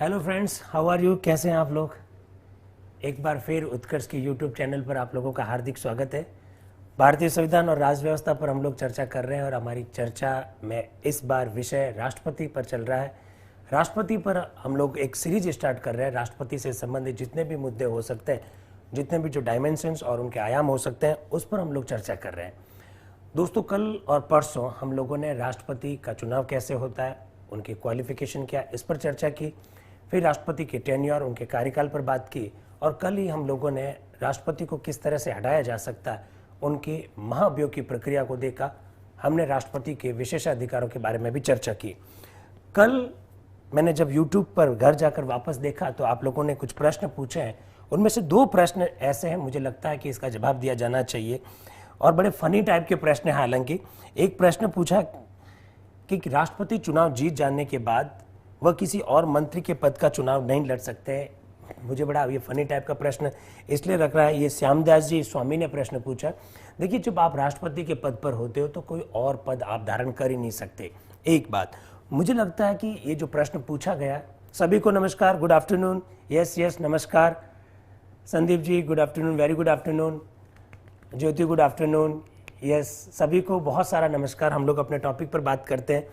Hello friends, how are you? कैसे हैं आप लोग? एक बार फिर उत्कर्ष के यूट्यूब चैनल पर आप लोगों का हार्दिक स्वागत है। भारतीय संविधान और राज व्यवस्था पर हम लोग चर्चा कर रहे हैं और हमारी चर्चा में इस बार विषय राष्ट्रपति पर चल रहा है। राष्ट्रपति पर हम लोग एक सीरीज स्टार्ट कर रहे हैं। राष्ट्रपति से संबंधित जितने भी मुद्दे हो सकते हैं, जितने भी जो डायमेंशंस और उनके आयाम हो सकते हैं, उस पर हम लोग चर्चा कर रहे हैं। दोस्तों, कल और परसों हम लोगों ने राष्ट्रपति का चुनाव कैसे होता है, उनकी क्वालिफिकेशन क्या, इस पर चर्चा की। फिर राष्ट्रपति के टेन्योर, उनके कार्यकाल पर बात की और कल ही हम लोगों ने राष्ट्रपति को किस तरह से हटाया जा सकता है, उनकी महाभियोग की प्रक्रिया को देखा। हमने राष्ट्रपति के विशेषाधिकारों के बारे में भी चर्चा की। कल मैंने जब YouTube पर घर जाकर वापस देखा तो आप लोगों ने कुछ प्रश्न पूछे हैं। उनमें से 2 प्रश्न ऐसे हैं, मुझे लगता है कि इसका जवाब दिया जाना चाहिए और बड़े फनी टाइप के प्रश्न हैं। हालांकि एक प्रश्न पूछा कि राष्ट्रपति चुनाव जीत जाने के बाद वह किसी और मंत्री के पद का चुनाव नहीं लड़ सकते। मुझे बड़ा ये फनी टाइप का प्रश्न इसलिए रख रहा है, ये श्यामदास जी स्वामी ने प्रश्न पूछा। देखिए, जब आप राष्ट्रपति के पद पर होते हो तो कोई और पद आप धारण कर ही नहीं सकते। एक बात मुझे लगता है कि ये जो प्रश्न पूछा गया, सभी को नमस्कार, गुड आफ्टरनून। यस नमस्कार Sandeep ji, good afternoon, very good afternoon. Jyoti, good afternoon. Yes, सभी को बहुत सारा नमस्कार। हम लोग अपने टॉपिक पर बात करते हैं।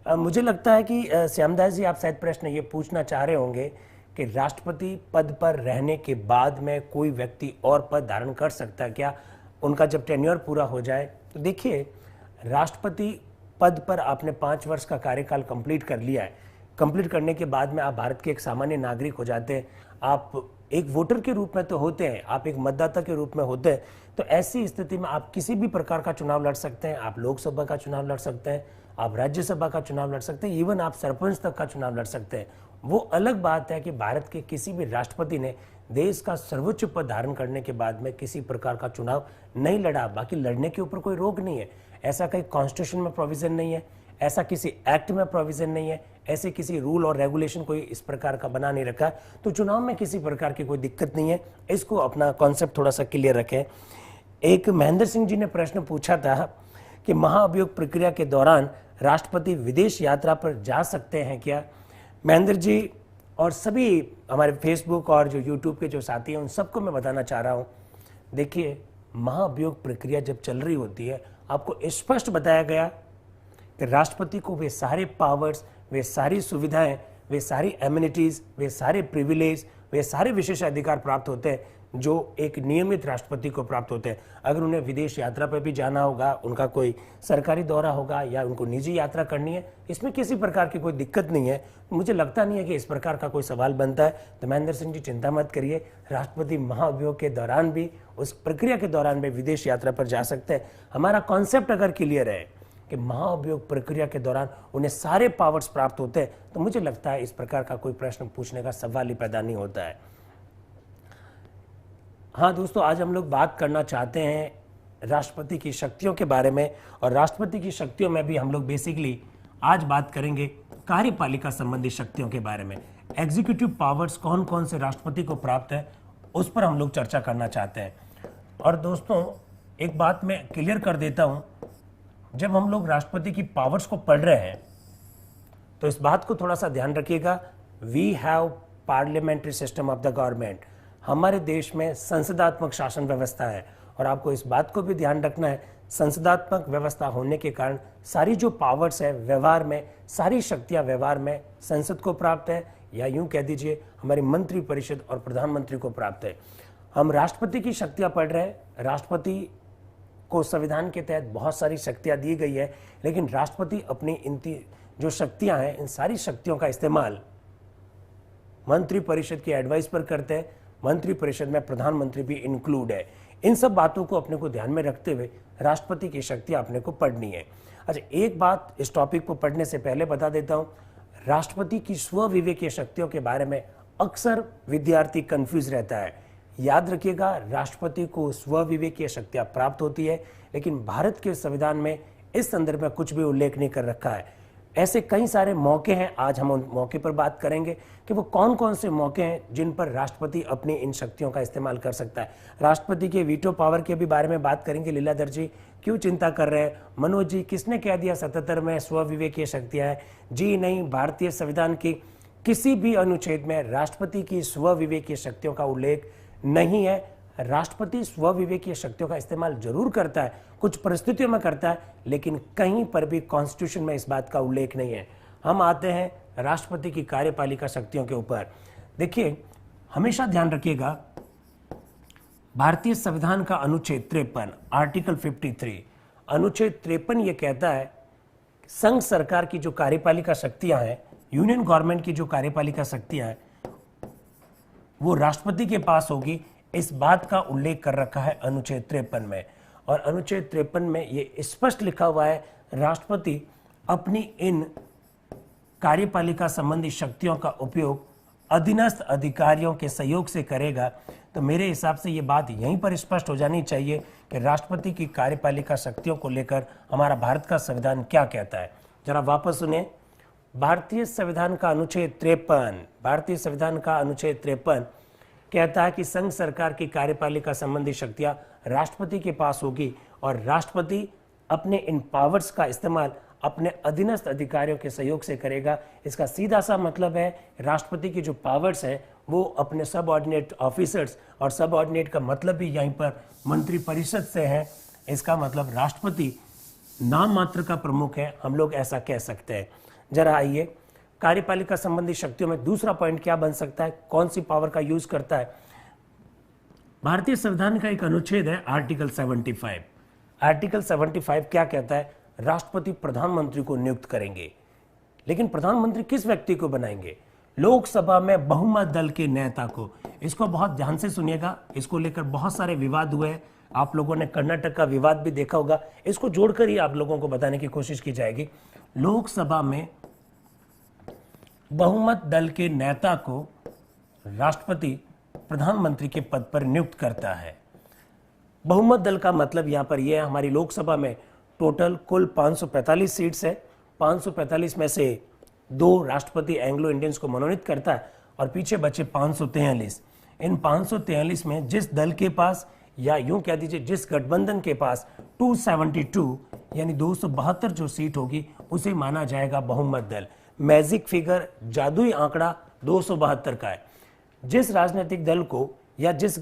मुझे लगता है कि श्यामदास जी, आप शायद प्रश्न ये पूछना चाह रहे होंगे कि राष्ट्रपति पद पर रहने के बाद में कोई व्यक्ति और पद धारण कर सकता है क्या, उनका जब टेन्योर पूरा हो जाए। तो देखिए, राष्ट्रपति पद पर आपने 5 वर्ष का कार्यकाल कंप्लीट कर लिया है। कंप्लीट करने के बाद में आप भारत के एक सामान्य नागरिक हो जाते हैं। आप एक वोटर के रूप में तो होते हैं, आप एक मतदाता के रूप में होते हैं। तो ऐसी स्थिति में आप किसी भी प्रकार का चुनाव लड़ सकते हैं। आप लोकसभा का चुनाव लड़ सकते हैं, आप राज्यसभा का चुनाव लड़ सकते हैं, इवन आप सरपंच तक का चुनाव लड़ सकते हैं। वो अलग बात है कि भारत के किसी भी राष्ट्रपति ने देश का सर्वोच्च पद धारण करने के बाद में किसी प्रकार का चुनाव नहीं लड़ा। बाकी लड़ने के ऊपर कोई रोक नहीं है, ऐसा कहीं कॉन्स्टिट्यूशन में प्रोविजन नहीं है, ऐसा किसी एक्ट में प्रोविजन नहीं है, ऐसे किसी रूल और रेगुलेशन कोई इस प्रकार का बना नहीं रखा। तो चुनाव में किसी प्रकार की कोई दिक्कत नहीं है। इसको अपना कॉन्सेप्ट थोड़ा सा क्लियर रखें। एक महेंद्र सिंह जी ने प्रश्न पूछा था कि महाअभियोग प्रक्रिया के दौरान राष्ट्रपति विदेश यात्रा पर जा सकते हैं क्या। महेंद्र जी और सभी हमारे फेसबुक और जो यूट्यूब के जो साथी हैं, उन सबको मैं बताना चाह रहा हूं, देखिए, महाअभियोग प्रक्रिया जब चल रही होती है, आपको स्पष्ट बताया गया कि राष्ट्रपति को वे सारे पावर्स, वे सारी सुविधाएं, वे सारी एमिनिटीज, वे सारे प्रिविलेज, वे सारे विशेषाधिकार प्राप्त होते हैं जो एक नियमित राष्ट्रपति को प्राप्त होते हैं। अगर उन्हें विदेश यात्रा पर भी जाना होगा, उनका कोई सरकारी दौरा होगा या उनको निजी यात्रा करनी है, इसमें किसी प्रकार की कोई दिक्कत नहीं है। मुझे लगता नहीं है कि इस प्रकार का कोई सवाल बनता है। तो महेंद्र सिंह जी, चिंता मत करिए, राष्ट्रपति महाअभियोग के दौरान भी, उस प्रक्रिया के दौरान भी विदेश यात्रा पर जा सकते हैं। हमारा कॉन्सेप्ट अगर क्लियर है कि महाअभियोग प्रक्रिया के दौरान उन्हें सारे पावर्स प्राप्त होते हैं, तो मुझे लगता है इस प्रकार का कोई प्रश्न पूछने का सवाल ही पैदा नहीं होता है। हाँ दोस्तों, आज हम लोग बात करना चाहते हैं राष्ट्रपति की शक्तियों के बारे में, और राष्ट्रपति की शक्तियों में भी हम लोग बेसिकली आज बात करेंगे कार्यपालिका संबंधी शक्तियों के बारे में। एग्जीक्यूटिव पावर्स कौन कौन से राष्ट्रपति को प्राप्त है, उस पर हम लोग चर्चा करना चाहते हैं। और दोस्तों, एक बात मैं क्लियर कर देता हूं, जब हम लोग राष्ट्रपति की पावर्स को पढ़ रहे हैं तो इस बात को थोड़ा सा ध्यान रखिएगा। We have parliamentary system of the government. हमारे देश में संसदात्मक शासन व्यवस्था है और आपको इस बात को भी ध्यान रखना है, संसदात्मक व्यवस्था होने के कारण सारी जो पावर्स है व्यवहार में, सारी शक्तियां व्यवहार में संसद को प्राप्त है, या यूं कह दीजिए हमारी मंत्री परिषद और प्रधानमंत्री को प्राप्त है। हम राष्ट्रपति की शक्तियां पढ़ रहे हैं। राष्ट्रपति को संविधान के तहत बहुत सारी शक्तियां दी गई है, लेकिन राष्ट्रपति अपनी इन जो शक्तियां हैं, इन सारी शक्तियों का इस्तेमाल मंत्री परिषद की एडवाइस पर करते हैं। मंत्री परिषद में प्रधानमंत्री भी इंक्लूड है। इन सब बातों को अपने को ध्यान में रखते हुए राष्ट्रपति की शक्तियां अपने को पढ़नी है। अच्छा, एक बात इस टॉपिक को पढ़ने से पहले बता देता हूं, राष्ट्रपति की स्व विवेकीय शक्तियों के बारे में अक्सर विद्यार्थी कंफ्यूज रहता है। याद रखिएगा, राष्ट्रपति को स्व विवेकीय शक्तियां प्राप्त होती है, लेकिन भारत के संविधान में इस संदर्भ में कुछ भी उल्लेख नहीं कर रखा है। ऐसे कई सारे मौके हैं, आज हम उन मौके पर बात करेंगे कि वो कौन कौन से मौके हैं जिन पर राष्ट्रपति अपनी इन शक्तियों का इस्तेमाल कर सकता है। राष्ट्रपति के वीटो पावर के भी बारे में बात करेंगे। लीलाधर जी क्यों चिंता कर रहे हैं? मनोज जी, किसने कह दिया 77 में स्व विवेकीय शक्तियां हैं? जी नहीं, भारतीय संविधान की किसी भी अनुच्छेद में राष्ट्रपति की स्वविवेकीय शक्तियों का उल्लेख नहीं है। राष्ट्रपति स्वविवेकीय शक्तियों का इस्तेमाल जरूर करता है, कुछ परिस्थितियों में करता है, लेकिन कहीं पर भी कॉन्स्टिट्यूशन में इस बात का उल्लेख नहीं है। हम आते हैं राष्ट्रपति की कार्यपालिका शक्तियों के ऊपर। देखिए, हमेशा ध्यान रखिएगा, भारतीय संविधान का अनुच्छेद 53 आर्टिकल 53, अनुच्छेद 53 ये कहता है संघ सरकार की जो कार्यपालिका शक्तियां हैं, यूनियन गवर्नमेंट की जो कार्यपालिका शक्तियां हैं, वो राष्ट्रपति के पास होगी। इस बात का उल्लेख कर रखा है अनुच्छेद 53 में, और अनुच्छेद 53 में ये स्पष्ट लिखा हुआ है राष्ट्रपति अपनी इन कार्यपालिका संबंधी शक्तियों का उपयोग अधीनस्थ अधिकारियों के सहयोग से करेगा। तो मेरे हिसाब से ये बात यहीं पर स्पष्ट हो जानी चाहिए कि राष्ट्रपति की कार्यपालिका शक्तियों को लेकर हमारा भारत का संविधान क्या कहता है। जरा वापस सुने, भारतीय संविधान का अनुच्छेद 53, भारतीय संविधान का अनुच्छेद 53 कहता है कि संघ सरकार की कार्यपालिका संबंधी शक्तियां राष्ट्रपति के पास होगी और राष्ट्रपति अपने इन पावर्स का इस्तेमाल अपने अधीनस्थ अधिकारियों के सहयोग से करेगा। इसका सीधा सा मतलब है राष्ट्रपति की जो पावर्स है वो अपने सबऑर्डिनेट ऑफिसर्स, और सबऑर्डिनेट का मतलब भी यहीं पर मंत्री परिषद से है। इसका मतलब राष्ट्रपति नाम मात्र का प्रमुख है, हम लोग ऐसा कह सकते हैं। जरा आइए, कार्यपालिका संबंधी शक्तियों में दूसरा पॉइंट क्या बन सकता है, कौन सी पावर का यूज करता है। भारतीय संविधान का एक अनुच्छेद है आर्टिकल 75। आर्टिकल 75 क्या कहता है, राष्ट्रपति प्रधानमंत्री को नियुक्त करेंगे। लेकिन प्रधानमंत्री किस व्यक्ति को बनाएंगे, लोकसभा में बहुमत दल के नेता को। इसको बहुत ध्यान से सुनिएगा, इसको लेकर बहुत सारे विवाद हुए हैं। आप लोगों ने कर्नाटक का विवाद भी देखा होगा, इसको जोड़कर ही आप लोगों को बताने की कोशिश की जाएगी। लोकसभा में बहुमत दल के नेता को राष्ट्रपति प्रधानमंत्री के पद पर नियुक्त करता है। बहुमत दल का मतलब यहां पर यह है, हमारी लोकसभा में टोटल कुल 545 सीट्स है। 545 में से 2 राष्ट्रपति एंग्लो इंडियंस को मनोनीत करता है और पीछे बचे 543। इन 543 में जिस दल के पास, या यूं कह दीजिए जिस गठबंधन के पास 272 यानी 272 जो सीट होगी उसे माना जाएगा बहुमत दल। मैजिक फिगर, जादुई आंकड़ा 272 का है। जिस राजनीतिक दल को या जिस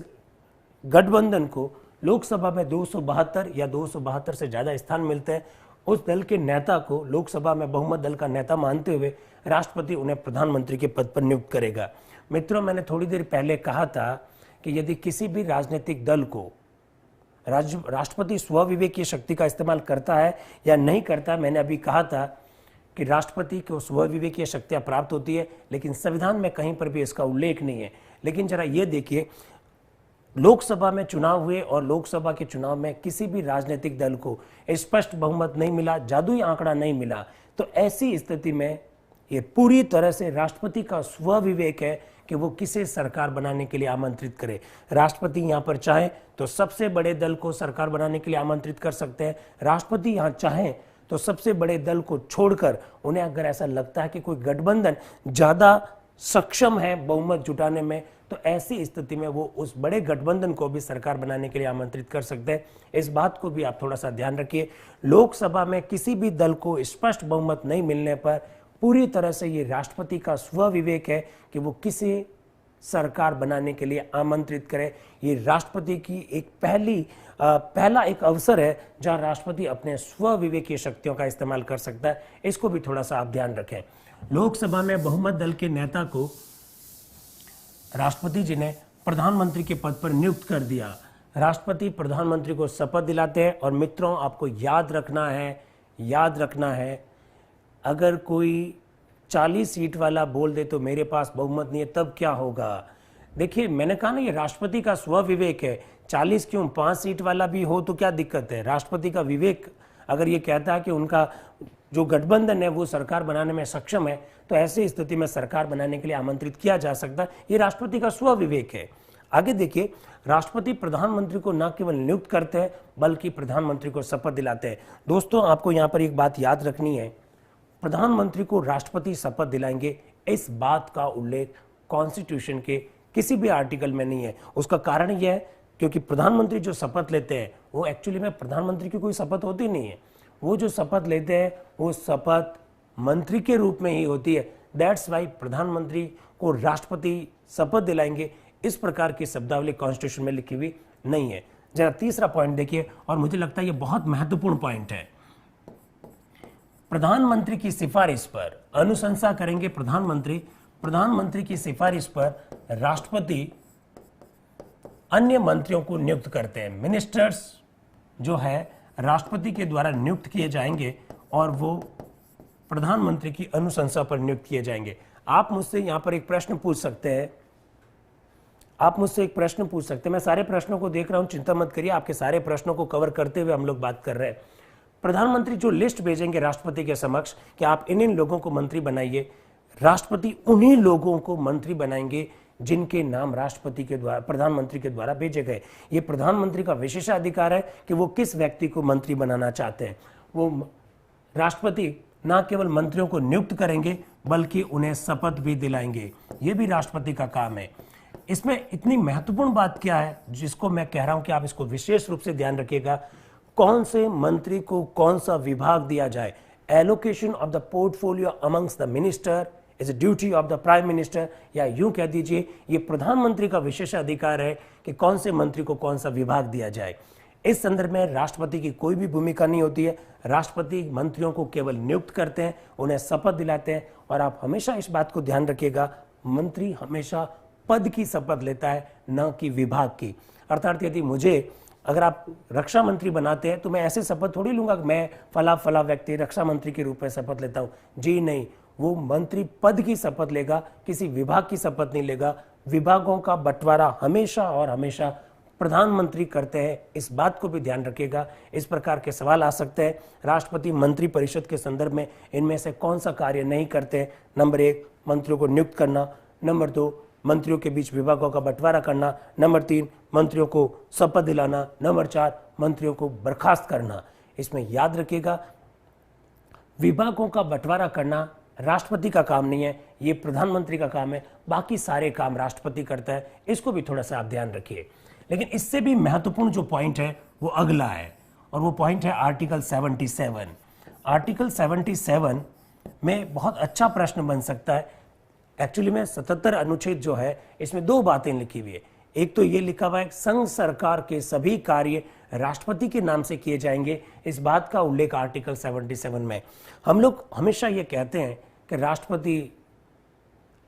गठबंधन को लोकसभा में 272 या 272 से ज्यादा स्थान मिलते हैं, उस दल के नेता को लोकसभा में बहुमत दल का नेता मानते हुए राष्ट्रपति उन्हें प्रधानमंत्री के पद पर नियुक्त करेगा। मित्रों, मैंने थोड़ी देर पहले कहा था कि यदि किसी भी राजनीतिक दल को राष्ट्रपति स्वविवेकीय शक्ति का इस्तेमाल करता है या नहीं करता, मैंने अभी कहा था कि राष्ट्रपति को स्वविवेकीय शक्तियां प्राप्त होती है, लेकिन संविधान में कहीं पर भी इसका उल्लेख नहीं है। लेकिन जरा ये देखिए, लोकसभा में चुनाव हुए और लोकसभा के चुनाव में किसी भी राजनीतिक दल को स्पष्ट बहुमत नहीं मिला, जादुई आंकड़ा नहीं मिला, तो ऐसी स्थिति में ये पूरी तरह से राष्ट्रपति का स्वविवेक है कि वो किसे सरकार बनाने के लिए आमंत्रित करे। राष्ट्रपति यहां पर चाहे तो सबसे बड़े दल को सरकार बनाने के लिए आमंत्रित कर सकते हैं। राष्ट्रपति यहां चाहे तो सबसे बड़े दल को छोड़कर उन्हें अगर ऐसा लगता है कि कोई गठबंधन ज्यादा सक्षम है बहुमत जुटाने में, तो ऐसी स्थिति में वो उस बड़े गठबंधन को भी सरकार बनाने के लिए आमंत्रित कर सकते हैं। इस बात को भी आप थोड़ा सा ध्यान रखिए। लोकसभा में किसी भी दल को स्पष्ट बहुमत नहीं मिलने पर पूरी तरह से ये राष्ट्रपति का स्वविवेक है कि वो किसी सरकार बनाने के लिए आमंत्रित करे। ये राष्ट्रपति की एक पहला एक अवसर है जहां राष्ट्रपति अपने स्वविवेकीय शक्तियों का इस्तेमाल कर सकता है। इसको भी थोड़ा सा आप ध्यान रखें। लोकसभा में बहुमत दल के नेता को राष्ट्रपति जी ने प्रधानमंत्री के पद पर नियुक्त कर दिया। राष्ट्रपति प्रधानमंत्री को शपथ दिलाते हैं। और मित्रों, आपको याद रखना है, अगर कोई 40 सीट वाला बोल दे तो मेरे पास बहुमत नहीं है, तब क्या होगा। देखिए, मैंने कहा ना, ये राष्ट्रपति का स्वविवेक है। 40 क्यों, 5 सीट वाला भी हो तो क्या दिक्कत है। राष्ट्रपति का विवेक अगर ये कहता है कि उनका जो गठबंधन है वो सरकार बनाने में सक्षम है, तो ऐसी स्थिति में सरकार बनाने के लिए आमंत्रित किया जा सकता है। ये राष्ट्रपति का स्वविवेक है। आगे देखिए, राष्ट्रपति प्रधानमंत्री को न केवल नियुक्त करते हैं बल्कि प्रधानमंत्री को शपथ दिलाते हैं। दोस्तों, आपको यहां पर एक बात याद रखनी है, प्रधानमंत्री को राष्ट्रपति शपथ दिलाएंगे, इस बात का उल्लेख कॉन्स्टिट्यूशन के किसी भी आर्टिकल में नहीं है। उसका कारण यह है क्योंकि प्रधानमंत्री जो शपथ लेते हैं वो एक्चुअली में प्रधानमंत्री की कोई शपथ होती नहीं है। वो जो शपथ लेते हैं वो शपथ मंत्री के रूप में ही होती है, दैट्स वाई प्रधानमंत्री को राष्ट्रपति शपथ दिलाएंगे, इस प्रकार की शब्दावली कॉन्स्टिट्यूशन में लिखी हुई नहीं है। जरा तीसरा पॉइंट देखिए, और मुझे लगता है ये बहुत महत्वपूर्ण पॉइंट है। प्रधानमंत्री की सिफारिश पर अनुशंसा करेंगे प्रधानमंत्री की सिफारिश पर राष्ट्रपति अन्य मंत्रियों को नियुक्त करते हैं। मिनिस्टर्स जो है राष्ट्रपति के द्वारा नियुक्त किए जाएंगे और वो प्रधानमंत्री की अनुशंसा पर नियुक्त किए जाएंगे। आप मुझसे यहां पर एक प्रश्न पूछ सकते हैं, मैं सारे प्रश्नों को देख रहा हूं, चिंता मत करिए, आपके सारे प्रश्नों को कवर करते हुए हम लोग बात कर रहे हैं। प्रधानमंत्री जो लिस्ट भेजेंगे राष्ट्रपति के समक्ष कि आप इन लोगों को मंत्री बनाइए, राष्ट्रपति उन्हीं लोगों को मंत्री बनाएंगे जिनके नाम राष्ट्रपति के द्वारा प्रधानमंत्री के द्वारा भेजे गए। ये प्रधानमंत्री का विशेषाधिकार है कि वो किस व्यक्ति को मंत्री बनाना चाहते हैं। वो राष्ट्रपति ना केवल मंत्रियों को नियुक्त करेंगे बल्कि उन्हें शपथ भी दिलाएंगे, ये भी राष्ट्रपति का काम है। इसमें इतनी महत्वपूर्ण बात क्या है जिसको मैं कह रहा हूं कि आप इसको विशेष रूप से ध्यान रखिएगा, कौन से मंत्री को कौन सा विभाग दिया जाए। Allocation of the portfolio amongst the minister is a duty of the prime minister, या यूं कह दीजिए ये प्रधानमंत्री का विशेष अधिकार है कि कौन से मंत्री को कौन सा विभाग दिया जाए। इस संदर्भ में राष्ट्रपति की कोई भी भूमिका नहीं होती है। राष्ट्रपति मंत्रियों को केवल नियुक्त करते हैं, उन्हें शपथ दिलाते हैं। और आप हमेशा इस बात को ध्यान रखिएगा, मंत्री हमेशा पद की शपथ लेता है, न कि विभाग की। अर्थात यदि मुझे अगर आप रक्षा मंत्री बनाते हैं तो मैं ऐसे शपथ थोड़ी लूंगा कि मैं फला व्यक्ति रक्षा मंत्री के रूप में शपथ लेता हूं। जी नहीं, वो मंत्री पद की शपथ लेगा, किसी विभाग की शपथ नहीं लेगा। विभागों का बंटवारा हमेशा और हमेशा प्रधानमंत्री करते हैं, इस बात को भी ध्यान रखिएगा। इस प्रकार के सवाल आ सकते हैं, राष्ट्रपति मंत्री परिषद के संदर्भ में इनमें से कौन सा कार्य नहीं करते। नंबर 1 मंत्रियों को नियुक्त करना, नंबर 2 मंत्रियों के बीच विभागों का बंटवारा करना, नंबर 3 मंत्रियों को शपथ दिलाना, नंबर 4 मंत्रियों को बर्खास्त करना। इसमें याद रखिएगा, विभागों का बंटवारा करना राष्ट्रपति का काम नहीं है, ये प्रधानमंत्री का काम है। बाकी सारे काम राष्ट्रपति करता है, इसको भी थोड़ा सा आप ध्यान रखिए। लेकिन इससे भी महत्वपूर्ण जो पॉइंट है वो अगला है, और वो पॉइंट है आर्टिकल 77। आर्टिकल 77 में बहुत अच्छा प्रश्न बन सकता है। एक्चुअली में 77 अनुच्छेद जो है इसमें 2 बातें लिखी हुई है। एक तो ये लिखा हुआ है संघ सरकार के सभी कार्य राष्ट्रपति के नाम से किए जाएंगे, इस बात का उल्लेख आर्टिकल 77 में। हम लोग हमेशा ये कहते हैं कि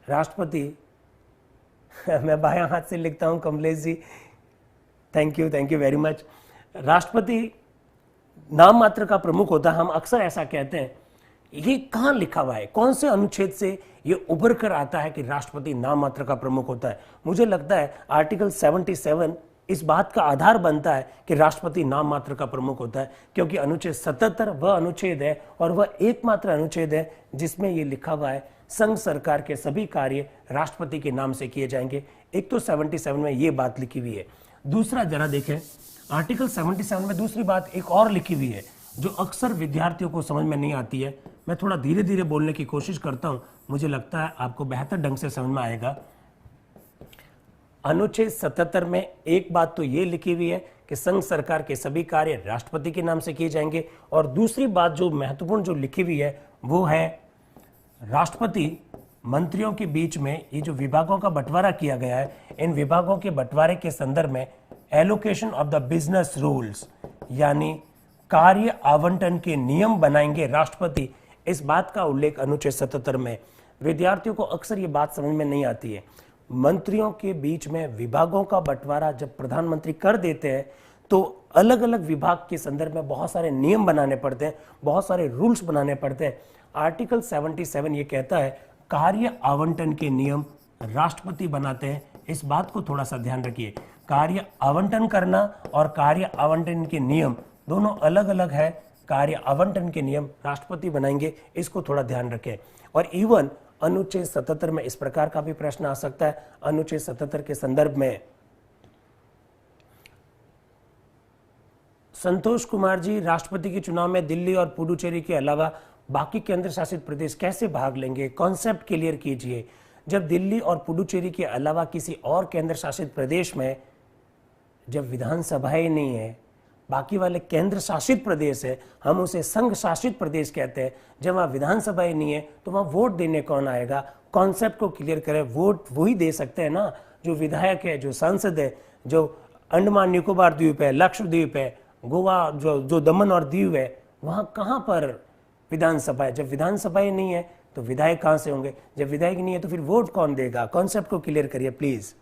राष्ट्रपति मैं बायां हाथ से लिखता हूं Kamlesh ji, thank you very much. राष्ट्रपति नाम मात्र का प्रमुख होता है, हम अक्सर ऐसा कहते हैं। ये कहां लिखा हुआ है, कौन से अनुच्छेद से ये उभर कर आता है कि राष्ट्रपति नाम मात्र का प्रमुख होता है? मुझे लगता है आर्टिकल 77 इस बात का आधार बनता है कि राष्ट्रपति नाम मात्र का प्रमुख होता है, क्योंकि अनुच्छेद 77 वह अनुच्छेद है और वह एकमात्र अनुच्छेद है जिसमें यह लिखा हुआ है संघ सरकार के सभी कार्य राष्ट्रपति के नाम से किए जाएंगे। एक तो 77 में यह बात लिखी हुई है। दूसरा जरा देखें, आर्टिकल 77 में दूसरी बात एक और लिखी हुई है जो अक्सर विद्यार्थियों को समझ में नहीं आती है। मैं थोड़ा धीरे धीरे बोलने की कोशिश करता हूं, मुझे लगता है आपको बेहतर ढंग से समझ में आएगा। अनुच्छेद 77 में एक बात तो ये लिखी हुई है कि संघ सरकार के सभी कार्य राष्ट्रपति के नाम से किए जाएंगे, और दूसरी बात जो महत्वपूर्ण जो लिखी हुई है वो है राष्ट्रपति मंत्रियों के बीच में ये जो विभागों का बंटवारा किया गया है, इन विभागों के बंटवारे के संदर्भ में allocation of the business rules यानी कार्य आवंटन के नियम बनाएंगे राष्ट्रपति। इस बात का उल्लेख अनुच्छेद 77 में। विद्यार्थियों को अक्सर ये बात समझ में नहीं आती है। मंत्रियों के बीच में विभागों का बंटवारा जब प्रधानमंत्री कर देते हैं तो अलग अलग विभाग के संदर्भ में बहुत सारे नियम बनाने पड़ते हैं, बहुत सारे रूल्स बनाने पड़ते हैं। आर्टिकल 77 ये कहता है कार्य आवंटन के नियम राष्ट्रपति बनाते हैं। इस बात को थोड़ा सा ध्यान रखिए, कार्य आवंटन करना और कार्य आवंटन के नियम दोनों अलग अलग है। कार्य आवंटन के नियम राष्ट्रपति बनाएंगे, इसको थोड़ा ध्यान रखें। और इवन अनुच्छेद 77 में इस प्रकार का भी प्रश्न आ सकता है। अनुच्छेद 77 के संदर्भ में संतोष कुमार जी, राष्ट्रपति के चुनाव में दिल्ली और पुडुचेरी के अलावा बाकी केंद्र शासित प्रदेश कैसे भाग लेंगे? कॉन्सेप्ट क्लियर कीजिए। जब दिल्ली और पुडुचेरी के अलावा किसी और केंद्र शासित प्रदेश में जब विधानसभाएं नहीं है, बाकी वाले केंद्र शासित प्रदेश है, हम उसे संघ शासित प्रदेश कहते हैं। जब वहाँ विधानसभा ही नहीं है तो वहाँ वोट देने कौन आएगा? कॉन्सेप्ट को क्लियर करें। वोट वही दे सकते हैं ना जो विधायक है, जो सांसद है, जो अंडमान निकोबार द्वीप है, लक्षद्वीप है, गोवा, जो दमन और दीव है, वहाँ कहाँ पर विधानसभा है? जब विधानसभा ही नहीं है तो विधायक कहाँ से होंगे? जब विधायक नहीं है तो फिर वोट कौन देगा? कॉन्सेप्ट को क्लियर करिए प्लीज।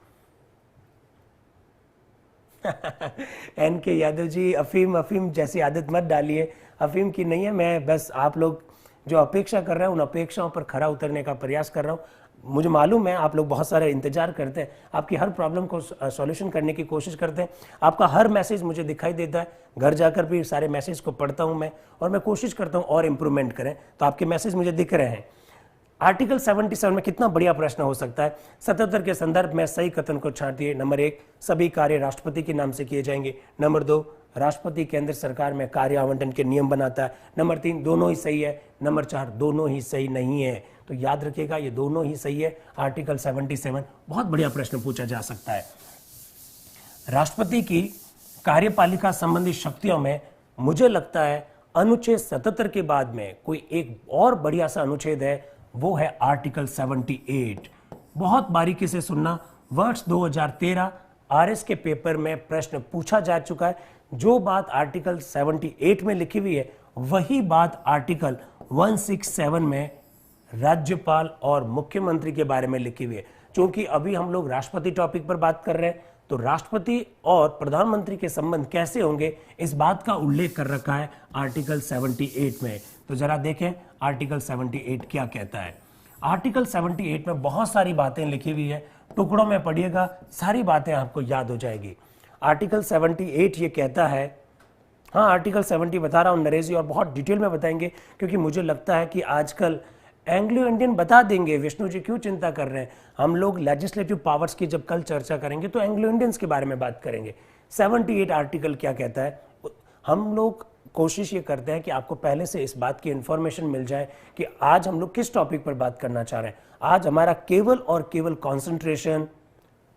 एन के यादव जी, अफीम जैसी आदत मत डालिए। अफीम की नहीं है, मैं बस आप लोग जो अपेक्षा कर रहे हैं उन अपेक्षाओं पर खरा उतरने का प्रयास कर रहा हूँ। मुझे मालूम है आप लोग बहुत सारे इंतजार करते हैं, आपकी हर प्रॉब्लम को सॉल्यूशन करने की कोशिश करते हैं। आपका हर मैसेज मुझे दिखाई देता है, घर जाकर भी सारे मैसेज को पढ़ता हूँ मैं, और मैं कोशिश करता हूँ और इम्प्रूवमेंट करें। तो आपके मैसेज मुझे दिख रहे हैं। आर्टिकल 77 में कितना बढ़िया प्रश्न हो सकता है। 77 के संदर्भ में सही कथन को छांटिए। नंबर 1, सभी कार्य राष्ट्रपति के नाम से किए जाएंगे। नंबर 2, राष्ट्रपति केंद्र सरकार में कार्य आवंटन के नियम बनाता है। नंबर 3, दोनों ही सही है। नंबर 4, दोनों ही सही नहीं है। तो याद रखिएगा ये दोनों ही सही है। आर्टिकल 77 बहुत बढ़िया प्रश्न पूछा जा सकता है। राष्ट्रपति की कार्यपालिका संबंधी शक्तियों में मुझे लगता है अनुच्छेद 77 के बाद में कोई एक और बढ़िया सा अनुच्छेद है, वो है आर्टिकल 78। बहुत बारीकी से सुनना। वर्ष 2013 आरएस के पेपर में प्रश्न पूछा जा चुका है। जो बात आर्टिकल 78 में लिखी हुई है वही बात आर्टिकल 167 में राज्यपाल और मुख्यमंत्री के बारे में लिखी हुई है। क्योंकि अभी हम लोग राष्ट्रपति टॉपिक पर बात कर रहे हैं, तो राष्ट्रपति और प्रधानमंत्री के संबंध कैसे होंगे इस बात का उल्लेख कर रखा है आर्टिकल 78 में। तो जरा देखें आर्टिकल 78 क्या कहता है। आर्टिकल 78 में बहुत सारी बातें लिखी हुई है, टुकड़ों में पढ़िएगा, सारी बातें आपको याद हो जाएगी। आर्टिकल 78 ये कहता है, हाँ आर्टिकल 70 बता रहा हूँ नरेश जी, और बहुत डिटेल में बताएंगे क्योंकि मुझे लगता है कि आजकल एंग्लो इंडियन बता देंगे। विष्णु जी क्यों चिंता कर रहे हैं? हम लोग लेजिस्लेटिव पावर्स की जब कल चर्चा करेंगे तो एंग्लो इंडियंस के बारे में बात करेंगे। 78 आर्टिकल क्या कहता है? हम लोग कोशिश ये करते हैं कि आपको पहले से इस बात की इंफॉर्मेशन मिल जाए कि आज हम लोग किस टॉपिक पर बात करना चाह रहे हैं। आज हमारा केवल और केवल कंसंट्रेशन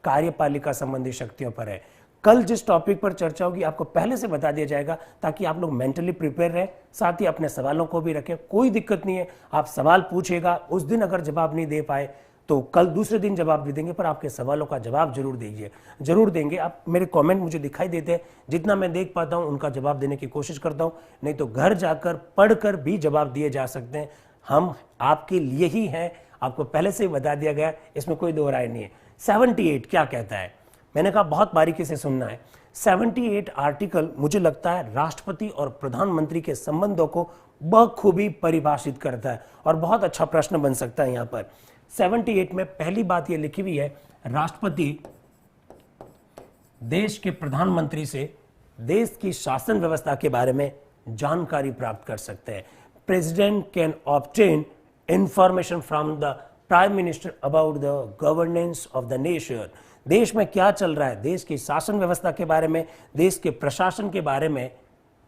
कार्यपालिका संबंधी शक्तियों पर है। कल जिस टॉपिक पर चर्चा होगी आपको पहले से बता दिया जाएगा ताकि आप लोग मेंटली प्रिपेयर रहें, साथ ही अपने सवालों को भी रखें। कोई दिक्कत नहीं है, आप सवाल पूछेगा, उस दिन अगर जवाब नहीं दे पाए तो कल दूसरे दिन जवाब दे देंगे, पर आपके सवालों का जवाब जरूर दीजिए, जरूर देंगे। आप मेरे कमेंट मुझे दिखाई देते हैं, जितना मैं देख पाता हूं उनका जवाब देने की कोशिश करता हूं, नहीं तो घर जाकर पढ़कर भी जवाब दिए जा सकते हैं। हम आपके लिए ही हैं, आपको पहले से ही बता दिया गया, इसमें कोई दो राय नहीं है। 78 क्या कहता है? मैंने कहा बहुत बारीकी से सुनना है। 78 आर्टिकल मुझे लगता है राष्ट्रपति और प्रधानमंत्री के संबंधों को बखूबी परिभाषित करता है और बहुत अच्छा प्रश्न बन सकता है यहाँ पर। 78 में पहली बात ये लिखी हुई है, राष्ट्रपति देश के प्रधानमंत्री से देश की शासन व्यवस्था के बारे में जानकारी प्राप्त कर सकते हैं। President can obtain information from the prime minister about the governance of the nation. देश में क्या चल रहा है, देश की शासन व्यवस्था के बारे में, देश के प्रशासन के बारे में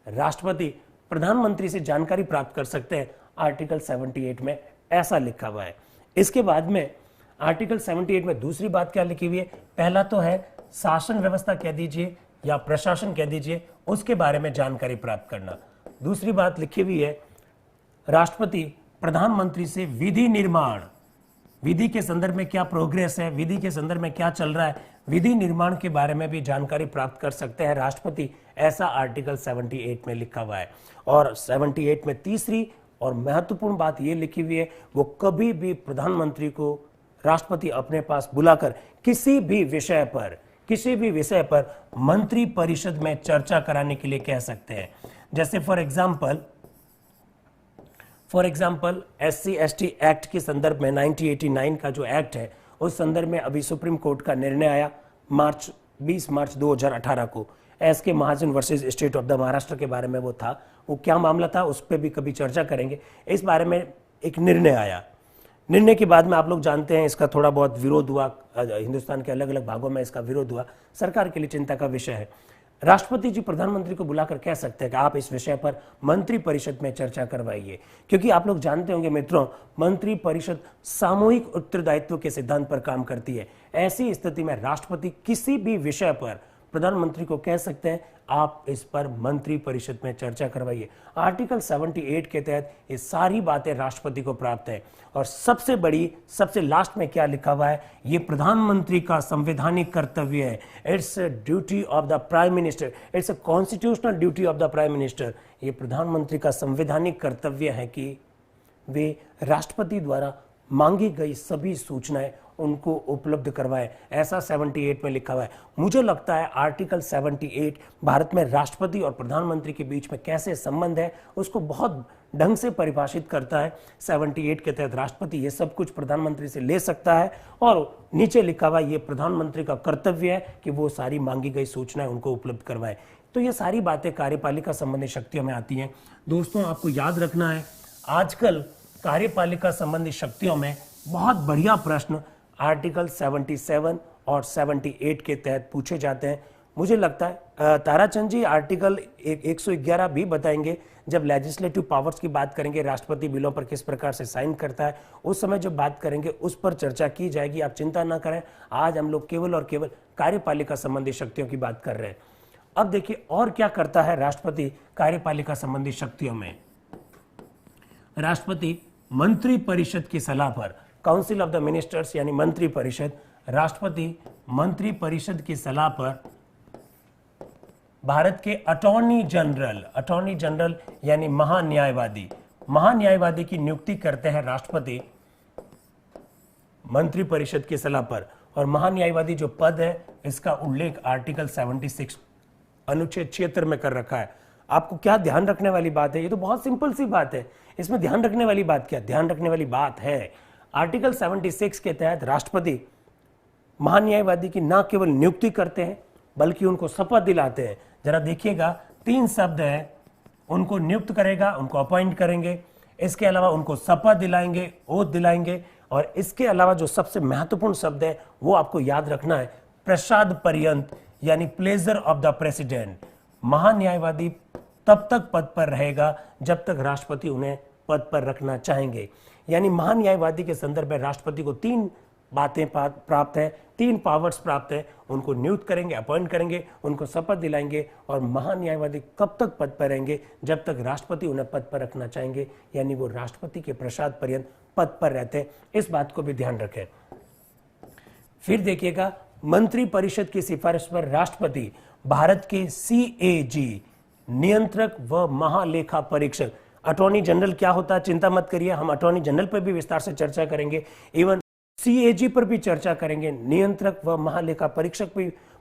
राष्ट्रपति प्रधानमंत्री से जानकारी प्राप्त कर सकते हैं। आर्टिकल 78 में ऐसा लिखा हुआ है। इसके बाद में आर्टिकल 78 में दूसरी बात क्या लिखी हुई है? पहला तो है शासन व्यवस्था कह दीजिए या प्रशासन कह दीजिए, उसके बारे में जानकारी प्राप्त करना। दूसरी बात लिखी हुई है, राष्ट्रपति प्रधानमंत्री से विधि निर्माण, विधि के संदर्भ में क्या प्रोग्रेस है, विधि के संदर्भ में क्या चल रहा है, विधि निर्माण के बारे में भी जानकारी प्राप्त कर सकते हैं राष्ट्रपति। ऐसा आर्टिकल 78 में लिखा हुआ है। और 78 में तीसरी और महत्वपूर्ण बात यह लिखी हुई है, वो कभी भी प्रधानमंत्री को राष्ट्रपति अपने पास बुलाकर किसी भी विषय पर मंत्री परिषद में चर्चा कराने के लिए कह सकते हैं। जैसे फॉर एग्जाम्पल SC/ST एक्ट के संदर्भ में 1989 का जो एक्ट है, उस संदर्भ में अभी सुप्रीम कोर्ट का निर्णय आया 20 मार्च 2018 को। SK Mahajan versus state of the Maharashtra के बारे में वो क्या मामला था, उस पर भी कभी चर्चा करेंगे। इस बारे में एक निर्णय आया। निर्णय के बाद में आप लोग जानते हैं इसका थोड़ा बहुत विरोध हुआ, हिंदुस्तान के अलग अलग भागों में इसका विरोध हुआ, सरकार के लिए चिंता का विषय है। राष्ट्रपति जी प्रधानमंत्री को बुलाकर कह सकते हैं कि आप इस विषय पर मंत्री परिषद में चर्चा करवाइए, क्योंकि आप लोग जानते होंगे मित्रों, मंत्री परिषद सामूहिक उत्तरदायित्व के सिद्धांत पर काम करती है। ऐसी स्थिति में राष्ट्रपति किसी भी विषय पर प्रधानमंत्री को कह सकते हैं आप इस पर मंत्री परिषद में चर्चा करवाइए। आर्टिकल 78 के तहत ये सारी बातें राष्ट्रपति को प्राप्त है। और सबसे बड़ी, सबसे लास्ट में क्या लिखा हुआ है, ये प्रधानमंत्री का संवैधानिक कर्तव्य है। It's duty of the prime minister, it's a constitutional duty of the prime minister. ये प्रधानमंत्री का संवैधानिक कर्तव्य है कि वे राष्ट्रपति द्वारा मांगी गई सभी सूचनाएं उनको उपलब्ध करवाएं। ऐसा 78 में लिखा हुआ है। मुझे लगता है आर्टिकल 78 भारत में राष्ट्रपति और प्रधानमंत्री के बीच में कैसे संबंध है उसको बहुत ढंग से परिभाषित करता है। 78 के तहत राष्ट्रपति ये सब कुछ प्रधानमंत्री से ले सकता है और नीचे लिखा हुआ ये प्रधानमंत्री का कर्तव्य है कि वो सारी मांगी गई सूचनाएं उनको उपलब्ध करवाए। तो ये सारी बातें कार्यपालिका संबंधी शक्तियों में आती हैं। दोस्तों, आपको याद रखना है आजकल कार्यपालिका संबंधी शक्तियों में बहुत बढ़िया प्रश्न आर्टिकल 77 और 78 के तहत पूछे जाते हैं। मुझे लगता है ताराचंद जी आर्टिकल 111 भी बताएंगे जब लेजिस्लेटिव पावर्स की बात करेंगे, राष्ट्रपति बिलों पर किस प्रकार से साइन करता है, उस समय जब बात करेंगे उस पर चर्चा की जाएगी। आप चिंता ना करें, आज हम लोग केवल और केवल कार्यपालिका संबंधी शक्तियों की बात कर रहे हैं। अब देखिए और क्या करता है राष्ट्रपति कार्यपालिका संबंधी शक्तियों में। राष्ट्रपति मंत्री परिषद की सलाह पर, काउंसिल ऑफ द मिनिस्टर्स यानी मंत्री परिषद, राष्ट्रपति मंत्री परिषद की सलाह पर भारत के अटॉर्नी जनरल यानी महान्यायवादी की नियुक्ति करते हैं राष्ट्रपति मंत्री परिषद की सलाह पर। और महान्यायवादी जो पद है इसका उल्लेख आर्टिकल 76 अनुच्छेद 76 में कर रखा है। आपको क्या ध्यान रखने वाली बात है, ये तो बहुत सिंपल सी बात है, इसमें ध्यान रखने वाली बात क्या, ध्यान रखने वाली बात है आर्टिकल 76 के तहत राष्ट्रपति महान्यायवादी की न केवल नियुक्ति करते हैं बल्कि उनको शपथ दिलाते हैं। जरा देखिएगा, 3 शब्द है, उनको नियुक्त करेगा, उनको अपॉइंट करेंगे, इसके अलावा उनको शपथ दिलाएंगे, ओथ दिलाएंगे, और इसके अलावा जो सबसे महत्वपूर्ण शब्द है वो आपको याद रखना है, प्रसाद पर्यंत यानी प्लेजर ऑफ द प्रेसिडेंट। महान्यायवादी तब तक पद पर रहेगा जब तक राष्ट्रपति उन्हें पद पर रखना चाहेंगे। यानी महान्यायवादी के संदर्भ में राष्ट्रपति को 3 बातें प्राप्त है, 3 पावर्स प्राप्त है। उनको नियुक्त करेंगे, अपॉइंट करेंगे, उनको शपथ दिलाएंगे, और महान्यायवादी कब तक पद पर रहेंगे जब तक राष्ट्रपति उन्हें पद पर रखना चाहेंगे, यानी वो राष्ट्रपति के प्रसाद पर्यंत पद पर रहते हैं। इस बात को भी ध्यान रखें। फिर देखिएगा, मंत्री परिषद की सिफारिश पर राष्ट्रपति भारत के CAG नियंत्रक व महालेखा परीक्षक, अटॉर्नी जनरल क्या होता है चिंता मत करिए, हम अटॉर्नी जनरल पर भी विस्तार से चर्चा करेंगे, इवन CAG पर भी चर्चा करेंगे, नियंत्रक व महालेखा परीक्षक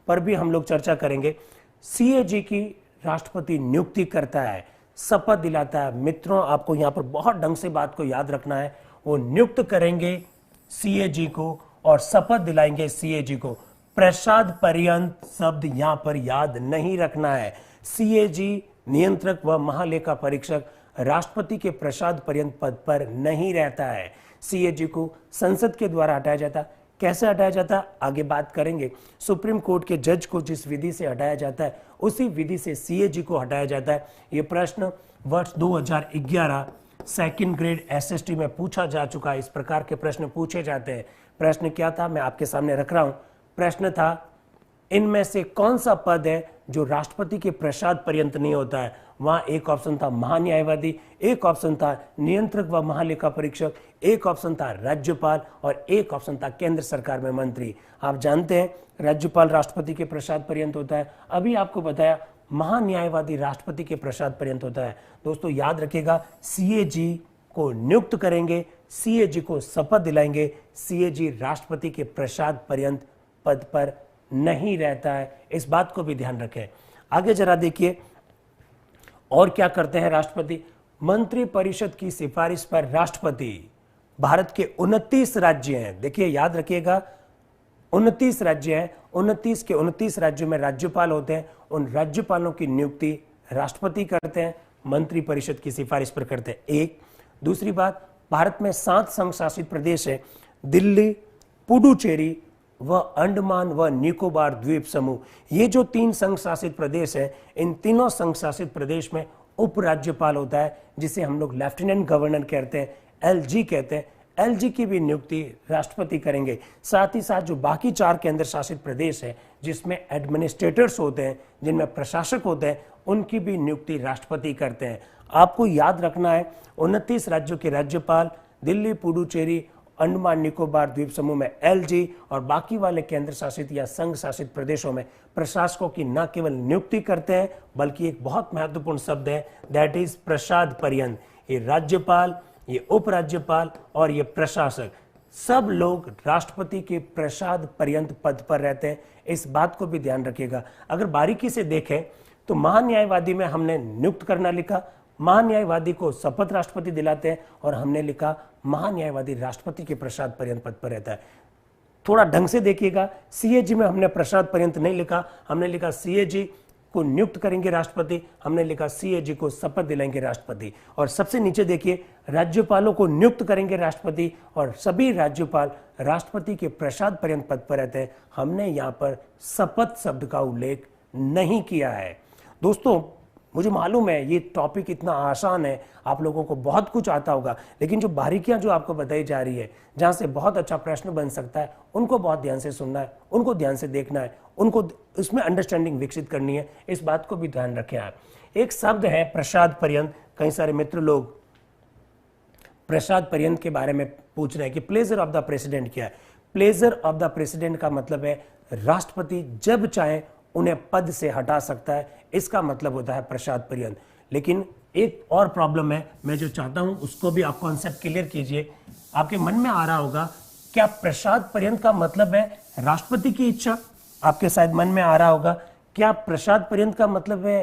पर भी हम लोग चर्चा करेंगे। CAG की राष्ट्रपति नियुक्ति करता है, शपथ दिलाता है। मित्रों, आपको यहां पर बहुत ढंग से बात को याद रखना है, वो नियुक्त करेंगे CAG को और शपथ दिलाएंगे CAG को। प्रसाद पर्यंत शब्द यहां पर याद नहीं रखना है। CAG नियंत्रक व महालेखा परीक्षक राष्ट्रपति के प्रसाद पर्यंत पद पर नहीं रहता है। CAG को संसद के द्वारा हटाया जाता। कैसे हटाया जाता आगे बात करेंगे। सुप्रीम कोर्ट के जज को जिस विधि से हटाया जाता है उसी विधि से CAG को हटाया जाता है। ये प्रश्न वर्ष 2011 सेकंड ग्रेड SST में पूछा जा चुका है। इस प्रकार के प्रश्न पूछे जाते हैं। प्रश्न क्या था मैं आपके सामने रख रहा हूं। प्रश्न था, इनमें से कौन सा पद है जो राष्ट्रपति के प्रसाद पर्यंत नहीं होता है। वहां एक ऑप्शन था महान्यायवादी, एक ऑप्शन था नियंत्रक व महालेखा परीक्षक, एक ऑप्शन था राज्यपाल और एक ऑप्शन था केंद्र सरकार में मंत्री। आप जानते हैं राज्यपाल राष्ट्रपति के प्रसाद पर्यंत होता है। अभी आपको बताया महान्यायवादी राष्ट्रपति के प्रसाद पर्यंत होता है। दोस्तों याद रखिएगा, CAG को नियुक्त करेंगे, CAG को शपथ दिलाएंगे, CAG राष्ट्रपति के प्रसाद पर्यंत पद पर नहीं रहता है। इस बात को भी ध्यान रखें। आगे जरा देखिए और क्या करते हैं राष्ट्रपति। मंत्री परिषद की सिफारिश पर राष्ट्रपति भारत के 29 राज्य हैं। देखिए याद रखिएगा 29 राज्य हैं, 29 के 29 राज्यों में राज्यपाल होते हैं। उन राज्यपालों की नियुक्ति राष्ट्रपति करते हैं, मंत्री परिषद की सिफारिश पर करते हैं। एक दूसरी बात, भारत में 7 संघ शासित प्रदेश है, दिल्ली, पुडुचेरी व अंडमान व निकोबार द्वीप समूह। ये जो 3 संघ शासित प्रदेश है, इन तीनों संघ शासित प्रदेश में उपराज्यपाल होता है जिसे हम लोग लेफ्टिनेंट गवर्नर कहते हैं, LG कहते हैं। एलजी की भी नियुक्ति राष्ट्रपति करेंगे। साथ ही साथ जो बाकी 4 केंद्र शासित प्रदेश हैं जिसमें एडमिनिस्ट्रेटर्स होते हैं, जिनमें प्रशासक होते हैं, उनकी भी नियुक्ति राष्ट्रपति करते हैं। आपको याद रखना है 29 राज्यों के राज्यपाल, दिल्ली, पुडुचेरी, अंडमान निकोबार द्वीप समूह में एलजी और बाकी वाले केंद्र शासित या संघ शासित प्रदेशों में प्रशासकों की न केवल नियुक्ति करते हैं बल्कि एक बहुत महत्वपूर्ण शब्द है, दैट इज प्रसाद पर्यंत। ये राज्यपाल, ये उपराज्यपाल और ये प्रशासक सब लोग राष्ट्रपति के प्रसाद पर्यंत पद पर रहते हैं। इस बात को भी ध्यान रखिएगा। अगर बारीकी से देखें तो महान्यायवादी में हमने नियुक्त करना लिखा, महान्यायवादी को शपथ राष्ट्रपति दिलाते हैं, और हमने लिखा महान्यायवादी राष्ट्रपति के प्रसाद पर्यंत पद पर रहता है। थोड़ा ढंग से देखिएगा, सीएजी में हमने प्रसाद पर्यंत नहीं लिखा, हमने लिखा सीएजी को नियुक्त करेंगे राष्ट्रपति, हमने लिखा सीएजी को शपथ दिलाएंगे राष्ट्रपति। और सबसे नीचे देखिए, राज्यपालों को नियुक्त करेंगे राष्ट्रपति और सभी राज्यपाल राष्ट्रपति के प्रसाद पर्यंत पद पर रहते हैं। हमने यहां पर शपथ शब्द का उल्लेख नहीं किया है। दोस्तों, मुझे मालूम है ये टॉपिक इतना आसान है, आप लोगों को बहुत कुछ आता होगा, लेकिन जो बारीकियां जो आपको बताई जा रही है, जहां से बहुत अच्छा प्रश्न बन सकता है, उनको बहुत ध्यान से सुनना है, उनको ध्यान से देखना है, उनको इसमें अंडरस्टैंडिंग विकसित करनी है। इस बात को भी ध्यान रखें आप। एक शब्द है प्रसाद पर्यंत। कई सारे मित्र लोग प्रसाद पर्यंत के बारे में पूछ रहे हैं कि प्लेजर ऑफ द प्रेसिडेंट क्या है। प्लेजर ऑफ द प्रेसिडेंट का मतलब है राष्ट्रपति जब चाहे उन्हें पद से हटा सकता है, इसका मतलब होता है प्रसाद पर्यंत। लेकिन एक और प्रॉब्लम है, मैं जो चाहता हूं उसको भी आप कॉन्सेप्ट क्लियर कीजिए। आपके मन में आ रहा होगा, क्या प्रसाद पर्यंत का मतलब है राष्ट्रपति की इच्छा? आपके शायद मन में आ रहा होगा, क्या प्रसाद पर्यंत का मतलब है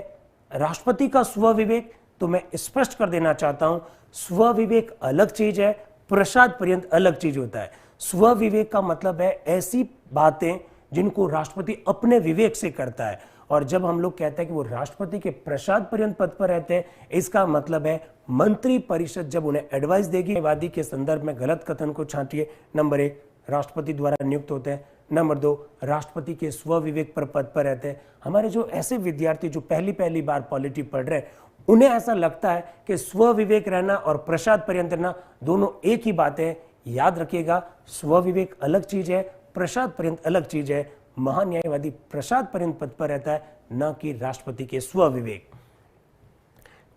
राष्ट्रपति का स्वविवेक? तो मैं स्पष्ट कर देना चाहता हूं, स्वविवेक अलग चीज है, प्रसाद पर्यंत अलग चीज होता है। स्वविवेक का मतलब है ऐसी बातें जिनको राष्ट्रपति अपने विवेक से करता है, और जब हम लोग कहते हैं कि वो राष्ट्रपति के प्रसाद पर्यंत पद पर रहते हैं, इसका मतलब है मंत्री परिषद जब उन्हें एडवाइस देगी। वादी के संदर्भ में गलत कथन को छांटिए। नंबर 1, राष्ट्रपति द्वारा नियुक्त होते हैं। नंबर 2, राष्ट्रपति के स्वविवेक पर पद पर रहते हैं। हमारे जो ऐसे विद्यार्थी जो पहली बार पॉलिटी पढ़ रहे हैं, उन्हें ऐसा लगता है कि स्वविवेक रहना और प्रसाद पर्यंत रहना दोनों एक ही बात है। याद रखिएगा, स्वविवेक अलग चीज है, प्रसाद पर्यंत अलग चीज है। महान्यायवादी प्रसाद पर्यंत पद पर रहता है, न कि राष्ट्रपति के स्वविवेक।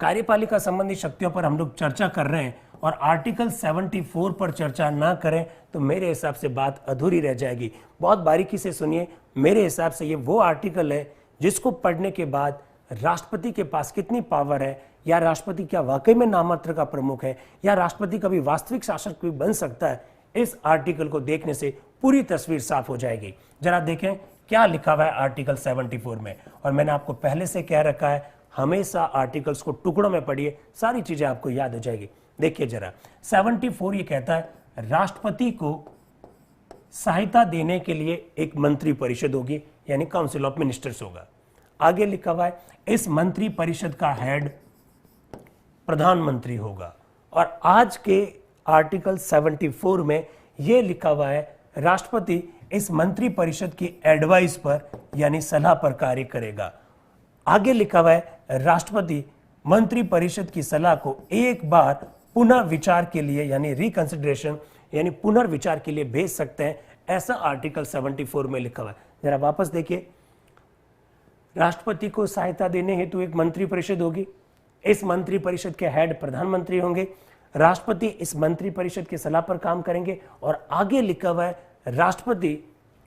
कार्यपालिका संबंधी शक्तियों पर हम लोग चर्चा कर रहे हैं, और आर्टिकल 74 पर चर्चा ना करें तो मेरे हिसाब से बात अधूरी रह जाएगी। बहुत बारीकी से सुनिए। मेरे हिसाब से ये वो आर्टिकल है जिसको पढ़ने के बाद राष्ट्रपति के पास कितनी पावर है, या राष्ट्रपति क्या वाकई में नाममात्र का प्रमुख है, या राष्ट्रपति कभी वास्तविक शासक भी बन सकता है, इस आर्टिकल को देखने से पूरी तस्वीर साफ हो जाएगी। जरा देखें क्या लिखा हुआ है आर्टिकल 74 में। और मैंने आपको पहले से कह रखा है, हमेशा आर्टिकल्स को टुकड़ों में पढ़िए, सारी चीजें आपको याद हो जाएगी। देखिए जरा, 74 ये कहता है राष्ट्रपति को सहायता देने के लिए एक मंत्री परिषद होगी, यानी काउंसिल ऑफ मिनिस्टर्स होगा। आगे लिखा हुआ है इस मंत्री परिषद का हेड प्रधानमंत्री होगा। और आज के आर्टिकल 74 में यह लिखा हुआ है राष्ट्रपति इस मंत्री परिषद की एडवाइस पर यानी सलाह पर कार्य करेगा। आगे लिखा हुआ है राष्ट्रपति मंत्री परिषद की सलाह को एक बार पुनर्विचार के लिए यानी रिकंसिडरेशन यानी पुनर्विचार के लिए भेज सकते हैं, ऐसा आर्टिकल 74 में लिखा हुआ है। जरा वापस देखिए, राष्ट्रपति को सहायता देने हेतु एक मंत्री परिषद होगी, इस मंत्री परिषद के हेड प्रधानमंत्री होंगे, राष्ट्रपति इस मंत्री परिषद की सलाह पर काम करेंगे, और आगे लिखा हुआ है राष्ट्रपति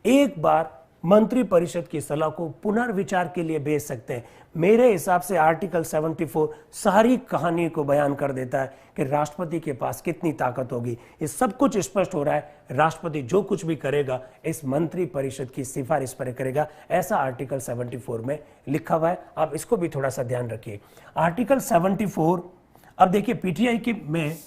एक बार मंत्री परिषद की सलाह को पुनर्विचार के लिए भेज सकते हैं। मेरे हिसाब से आर्टिकल 74 सारी कहानी को बयान कर देता है कि राष्ट्रपति के पास कितनी ताकत होगी। ये सब कुछ स्पष्ट हो रहा है, राष्ट्रपति जो कुछ भी करेगा इस मंत्री परिषद की सिफारिश पर करेगा, ऐसा आर्टिकल 74 में लिखा हुआ है। आप इसको भी थोड़ा सा ध्यान रखिए। आर्टिकल 74, अब देखिए पीटीआई की में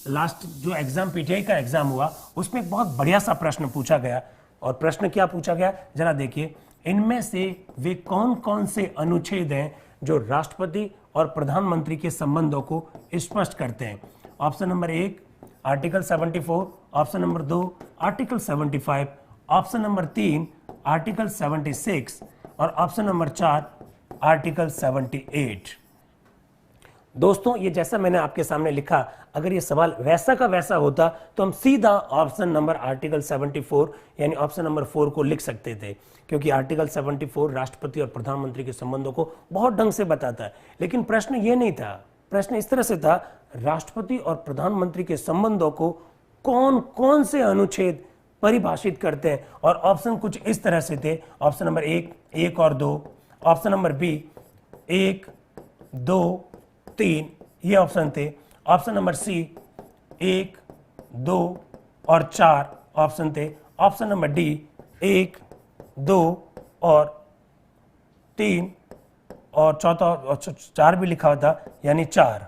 लास्ट जो एग्जाम पीटीआई का एग्जाम हुआ उसमें एक बहुत बढ़िया सा प्रश्न पूछा गया, और प्रश्न क्या पूछा गया जरा देखिए, इनमें से वे कौन कौन से अनुच्छेद हैं जो राष्ट्रपति और प्रधानमंत्री के संबंधों को स्पष्ट करते हैं। Option number 1 article 74, option number 2 article 75, option number 3 article 76 और ऑप्शन नंबर 4 आर्टिकल 78। दोस्तों ये जैसा मैंने आपके सामने लिखा, अगर ये सवाल वैसा का वैसा होता तो हम सीधा ऑप्शन नंबर आर्टिकल 74 यानी ऑप्शन नंबर 4 को लिख सकते थे, क्योंकि आर्टिकल 74 राष्ट्रपति और प्रधानमंत्री के संबंधों को बहुत ढंग से बताता है। लेकिन प्रश्न ये नहीं था, प्रश्न इस तरह से था, राष्ट्रपति और प्रधानमंत्री के संबंधों को कौन कौन से अनुच्छेद परिभाषित करते हैं, और ऑप्शन कुछ इस तरह से थे। ऑप्शन नंबर 1 और 2, ऑप्शन नंबर बी 1, 2, 3 ये ऑप्शन थे। ऑप्शन नंबर सी 1, 2 और 4 ऑप्शन थे। ऑप्शन नंबर डी 1, 2 और 3 और चौथा और 4 भी लिखा हुआ था, यानी 4।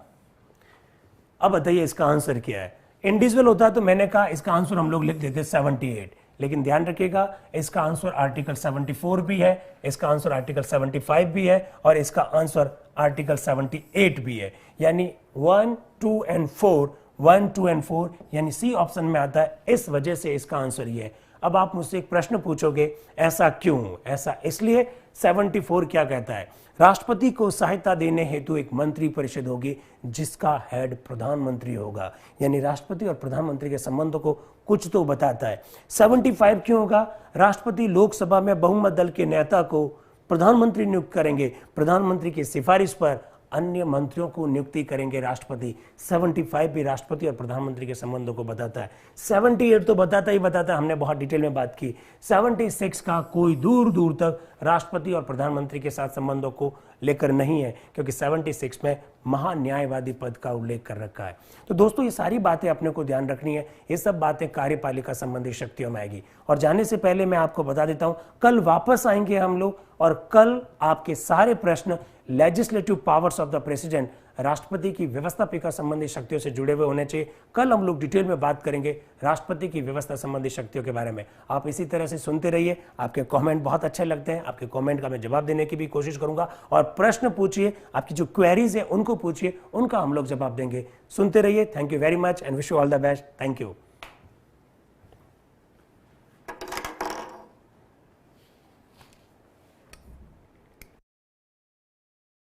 अब बताइए इसका आंसर क्या है। इंडिविजुअल होता तो मैंने कहा इसका आंसर हम लोग लिख देते 78, लेकिन ध्यान रखिएगा इसका आंसर आर्टिकल 74 भी है, इसका आंसर आर्टिकल 75 भी है और इसका आंसर आर्टिकल 78 भी है, यानी 1, 2 एंड 4 यानी सी ऑप्शन में आता है। इस वजह से इसका आंसर ये है। अब आप मुझसे एक प्रश्न पूछोगे, ऐसा क्यों? ऐसा इसलिए 74 क्या कहता है, राष्ट्रपति को सहायता देने हेतु एक मंत्री परिषद होगी जिसका हेड प्रधानमंत्री होगा, यानी राष्ट्रपति और प्रधानमंत्री के संबंधों को कुछ तो बताता है। 75 क्यों होगा, राष्ट्रपति लोकसभा में बहुमत दल के नेता को प्रधानमंत्री नियुक्त करेंगे, प्रधानमंत्री की सिफारिश पर अन्य मंत्रियों को नियुक्ति करेंगे राष्ट्रपति। 75 भी राष्ट्रपति और प्रधानमंत्री के संबंधों को बताता है। 78 तो बताता ही बताता है, हमने बहुत डिटेल में बात की। 76 का कोई दूर दूर तक राष्ट्रपति और प्रधानमंत्री के साथ संबंधों को लेकर नहीं है, क्योंकि 76 में महान्यायवादी पद का उल्लेख कर रखा है। तो दोस्तों ये सारी बातें अपने को ध्यान रखनी है, ये सब बातें कार्यपालिका संबंधी शक्तियों में आएगी। और जाने से पहले मैं आपको बता देता हूं, कल वापस आएंगे हम लोग और कल आपके सारे प्रश्न legislative powers of the president, राष्ट्रपति की व्यवस्थापिका संबंधी शक्तियों से जुड़े हुए होने चाहिए। कल हम लोग डिटेल में बात करेंगे राष्ट्रपति की व्यवस्था संबंधी शक्तियों के बारे में। आप इसी तरह से सुनते रहिए, आपके कमेंट बहुत अच्छे लगते हैं, आपके कमेंट का मैं जवाब देने की भी कोशिश करूंगा। और प्रश्न पूछिए, आपकी जो क्वेरीज है उनको पूछिए, उनका हम लोग जवाब देंगे। सुनते रहिए। Thank you very much and wish you all the best. Thank you.